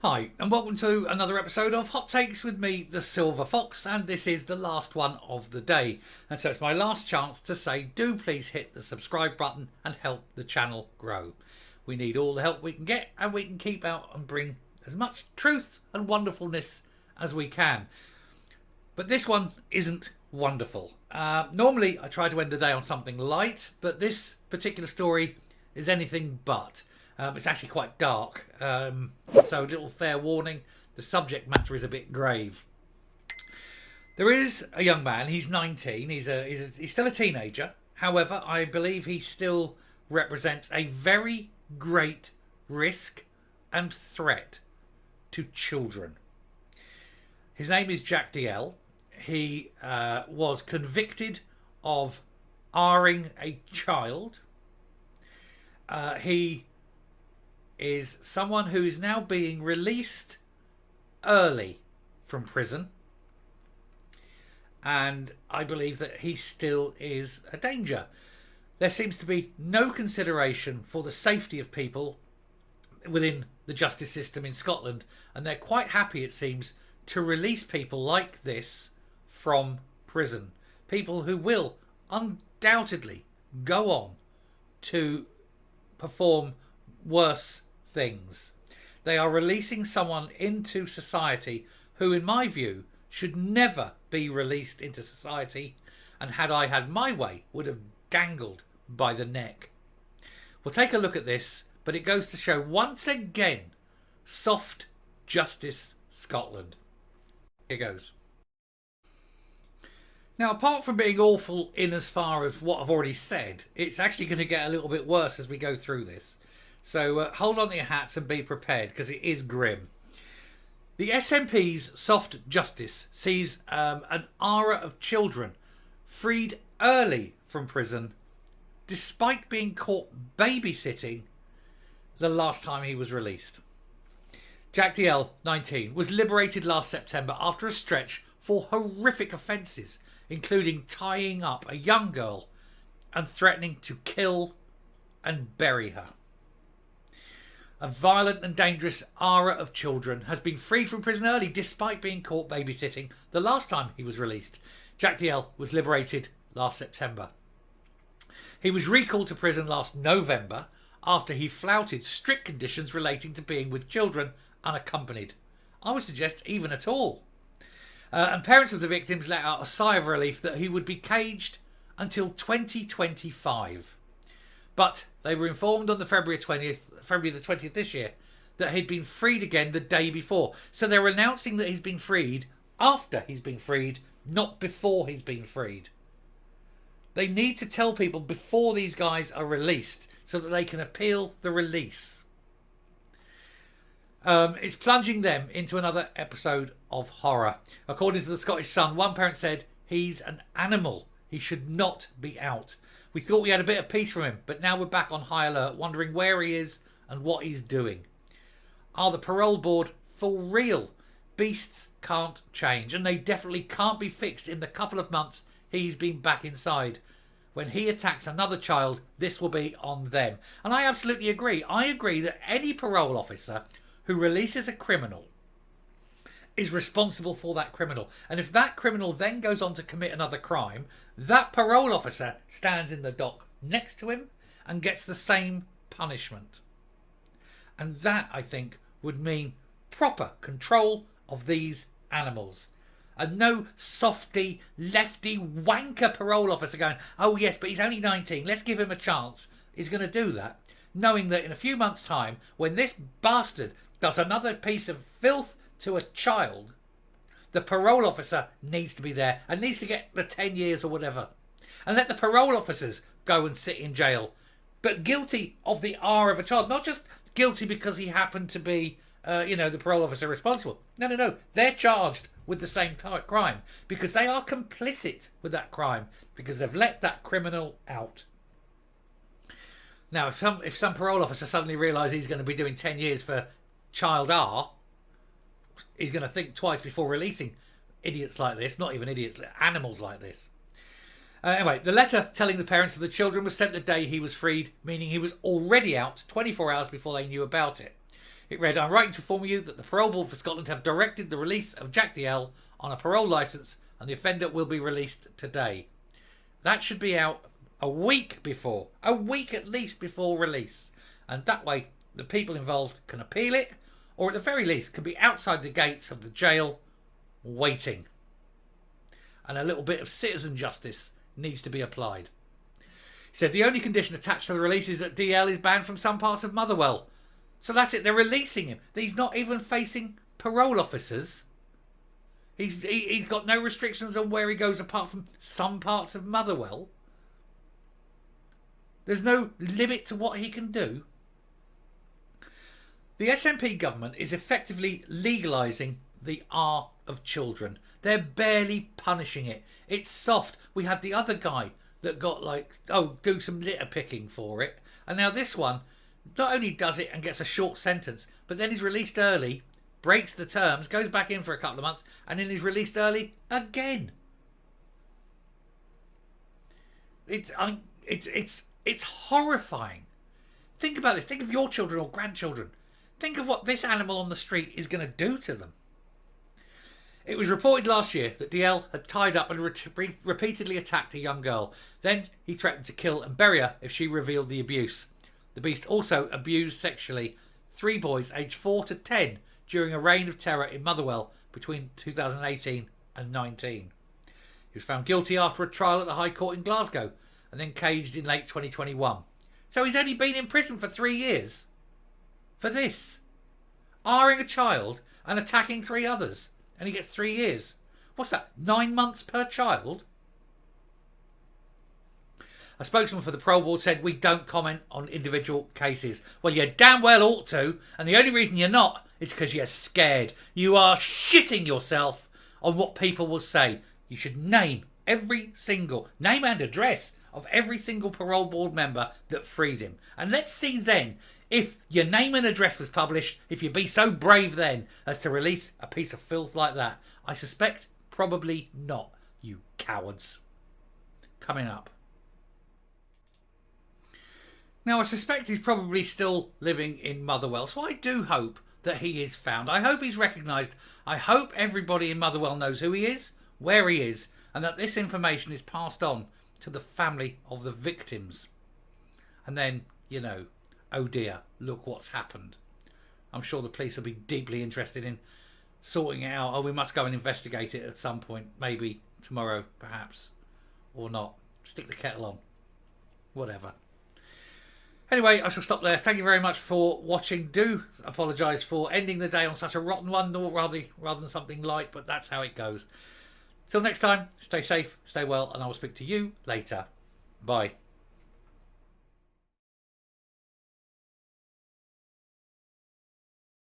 Hi, and welcome to another episode of Hot Takes with me, the Silver Fox, and this is the last one of the day. And so it's my last chance to say, do please hit the subscribe button and help the channel grow. We need all the help we can get, and we can keep out and bring as much truth and wonderfulness as we can. But this one isn't wonderful. Normally, I try to end the day on something light, but this particular story is anything but. It's actually quite dark, so a little fair warning, the subject matter is a bit grave. There is a young man, he's 19, he's still a teenager. However, I believe he still represents a very great risk and threat to children. His name is Jack DL. He was convicted of R-ing a child. He is someone who is now being released early from prison. And I believe that he still is a danger. There seems to be no consideration for the safety of people within the justice system in Scotland. And they're quite happy, it seems, to release people like this from prison. People who will undoubtedly go on to perform worse things. They are releasing someone into society who, in my view, should never be released into society, and had I had my way, would have dangled by the neck. We'll take a look at this, but it goes to show once again, soft justice Scotland. Here goes. Now, apart from being awful in as far as what I've already said, it's actually going to get a little bit worse as we go through this. So hold on to your hats and be prepared, because it is grim. The SNP's soft justice sees an aura of children freed early from prison despite being caught babysitting the last time he was released. Jack DL, 19, was liberated last September after a stretch for horrific offences, including tying up a young girl and threatening to kill and bury her. A violent and dangerous aura of children has been freed from prison early despite being caught babysitting the last time he was released. Jack DL was liberated last September. He was recalled to prison last November after he flouted strict conditions relating to being with children unaccompanied. I would suggest even at all. And parents of the victims let out a sigh of relief that he would be caged until 2025. But they were informed on the February the 20th this year that he'd been freed again the day before. So they're announcing that he's been freed after he's been freed, not before he's been freed. They need to tell people before these guys are released so that they can appeal the release. It's plunging them into another episode of horror. According to the Scottish Sun, one parent said, "He's an animal. He should not be out. We thought we had a bit of peace from him, but now we're back on high alert, wondering where he is and what he's doing." Are the parole board for real? Beasts can't change, and they definitely can't be fixed in the couple of months he's been back inside. When he attacks another child, this will be on them. And I absolutely agree. I agree that any parole officer who releases a criminal is responsible for that criminal. And if that criminal then goes on to commit another crime, that parole officer stands in the dock next to him and gets the same punishment. And that, I think, would mean proper control of these animals. And no softy, lefty, wanker parole officer going, "Oh yes, but he's only 19, let's give him a chance." He's going to do that, knowing that in a few months' time, when this bastard does another piece of filth to a child, the parole officer needs to be there and needs to get the 10 years or whatever. And let the parole officers go and sit in jail, but guilty of the R of a child, not just guilty because he happened to be, the parole officer responsible. No. They're charged with the same type crime because they are complicit with that crime because they've let that criminal out. Now, if some parole officer suddenly realises he's going to be doing 10 years for child R, he's going to think twice before releasing idiots like this. Not even idiots, animals like this. Anyway, the letter telling the parents of the children was sent the day he was freed, meaning he was already out 24 hours before they knew about it. It read, I'm writing to inform you that the Parole Board for Scotland have directed the release of Jack DL on a parole licence and the offender will be released today. That should be out a week at least before release. And that way the people involved can appeal it, or at the very least can be outside the gates of the jail waiting. And a little bit of citizen justice needs to be applied. He says the only condition attached to the release is that DL is banned from some parts of Motherwell. So that's it, they're releasing him. He's not even facing parole officers. He's got no restrictions on where he goes apart from some parts of Motherwell. There's no limit to what he can do. The SNP government is effectively legalising the R of children. They're barely punishing it. It's soft. We had the other guy that got do some litter picking for it. And now this one not only does it and gets a short sentence, but then he's released early, breaks the terms, goes back in for a couple of months, and then he's released early again. It's horrifying. Think about this. Think of your children or grandchildren. Think of what this animal on the street is going to do to them. It was reported last year that DL had tied up and repeatedly attacked a young girl. Then he threatened to kill and bury her if she revealed the abuse. The beast also abused sexually 3 boys aged 4 to 10 during a reign of terror in Motherwell between 2018 and 19. He was found guilty after a trial at the High Court in Glasgow and then caged in late 2021. So he's only been in prison for 3 years. For this. R-ing a child and attacking 3 others. And he gets 3 years. What's that? 9 months per child? A spokesman for the Parole Board said, we don't comment on individual cases. Well, you damn well ought to. And the only reason you're not is because you're scared. You are shitting yourself on what people will say. You should name name and address of every single Parole Board member that freed him. And let's see then, if your name and address was published, if you'd be so brave then as to release a piece of filth like that. I suspect probably not, you cowards. Coming up. Now, I suspect he's probably still living in Motherwell, so I do hope that he is found. I hope he's recognised. I hope everybody in Motherwell knows who he is, where he is, and that this information is passed on to the family of the victims. And then, oh dear, look what's happened. I'm sure the police will be deeply interested in sorting it out. Oh, we must go and investigate it at some point. Maybe tomorrow, perhaps. Or not. Stick the kettle on. Whatever. Anyway, I shall stop there. Thank you very much for watching. Do apologise for ending the day on such a rotten one, rather than something light, but that's how it goes. Till next time, stay safe, stay well, and I will speak to you later. Bye.